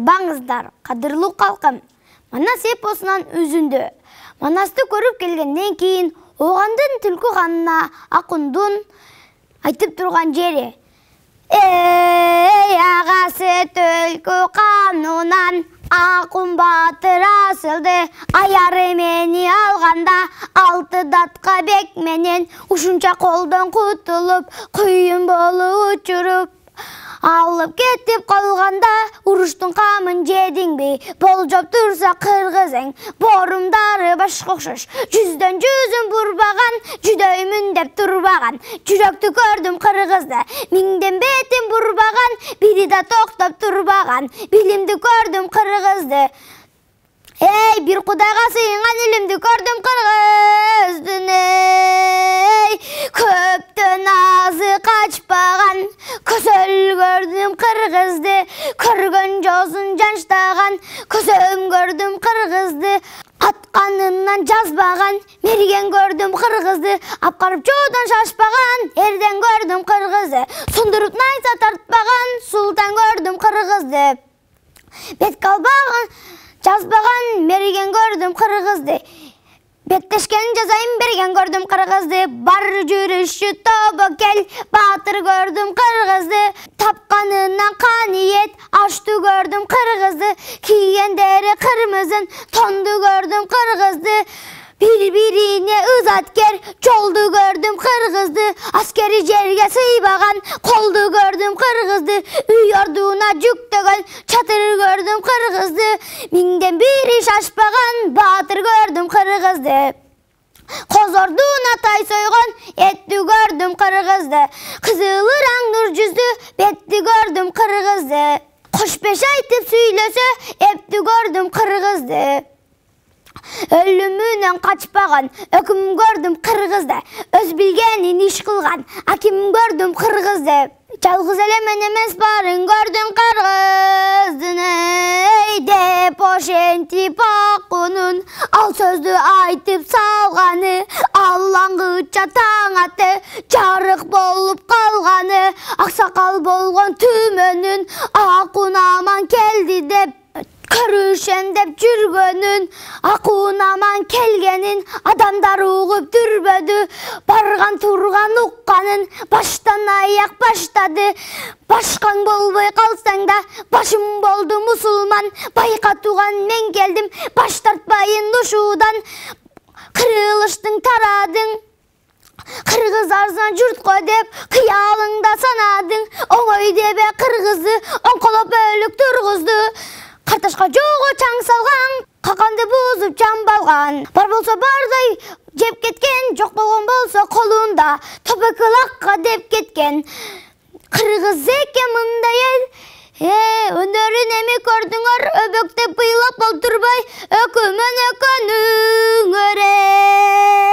Арбаңыздар, қадырлы қалқым. Манас эпосынан үзінді. Манасты көріп келгенден кейін, оғандың түлкі қанына ақындың айтып тұрған жері. Эй, ағасы түлкі қанынан ақын батыр асылды, аяры мені алғанда, алты датқа бек менен, ұшынша қолдан құтылып, құйын болы ұчырып. Алып кетіп қалғанда, ұрыштың қамын жедің бе, болжап тұрса қырғызың, борымдары башқа ұқсас, жүзден жүзін бұрбаған, жүдеймін деп тұрбаған, жүректі көрдім қырғызды, меңден бетін бұрбаған, бири да тоқтап тұрбаған, билімді көрдім қырғызды. Эй, bir құдайға сыйынған елімді көрдім қырғыздың, ей, көптің азы қачпаған, көсөл көрдім қырғызды, көрген жосын жанштаған, көсөм көрдім қырғызды, атқанынан жазбаған, мерген көрдім қырғызды, апқарып жодан шашпаған, ерден көрдім қырғызды, сұндырып найса тартпаған, сұлтан көрдім қырғызды, бет қалбаған, жазбаған, мерген көрдім қырғызды. Беттешкен жазайын берген көрдім қырғызды. Бар жүріші тобы кел, батыр көрдім қырғызды. Тапқанынан қаниет, ашты көрдім қырғызды. Киендері қырмызын, тонды көрдім қырғызды. Bir-birine ızatkер, жолды көрдім қырғызды. Аскери жерге сыйбаған, қолды көрдім қырғызды. Үй ордуына жүк төгөн, чатыр көрдім қырғызды. Меңден бири шашпаған, батыр көрдім қырғызды. Қоз ордуына тай сойған, етті көрдім қырғызды. Қызылыраң нұр жүзді, бетті көрдім қырғызды. Қошпеш айтып сөйлесе, епті көрдім қырғызды. Өлімінен қачпаған, өкім көрдім қырғызды. Өз білгенін иш қылған, аким көрдім қырғызды. Жалғыз әлемен емес барын көрдім қырғыздың, ей деп ошентип ақынын, ал сөзді айтып салғаны, аллаңғыча таң аты, жарық болып қалғаны, ақсақал болған түменін, ақын аман келді деп, көрішем деп жүргөнін, ақын аман келгенін, адамдар ұғып дүрбөді, барған тұрған ұққанын, баштан аяқ баштады. Башқан болбой қалсаң да, башым болды мұсылман, байқатуған мен келдім, баш тартпайын ұшудан, қырылыштың тарадың. Қырғыз арзан жұрт қой деп, қиялыңда санадың, оңой дебе қырғызды, оңқолап өлік тұрғызды. Қарташқа жоғы чаң салған, қақанды бұзып жамбалған. Бар болса бардай жеп кеткен, жоқ болған болса қолында, тобықылаққа деп кеткен. Қырғыз екен мұндай ел, өнерін еме көрдіңір, өбөкте бұйлап бол тұрбай, өкімен өкінің өрей.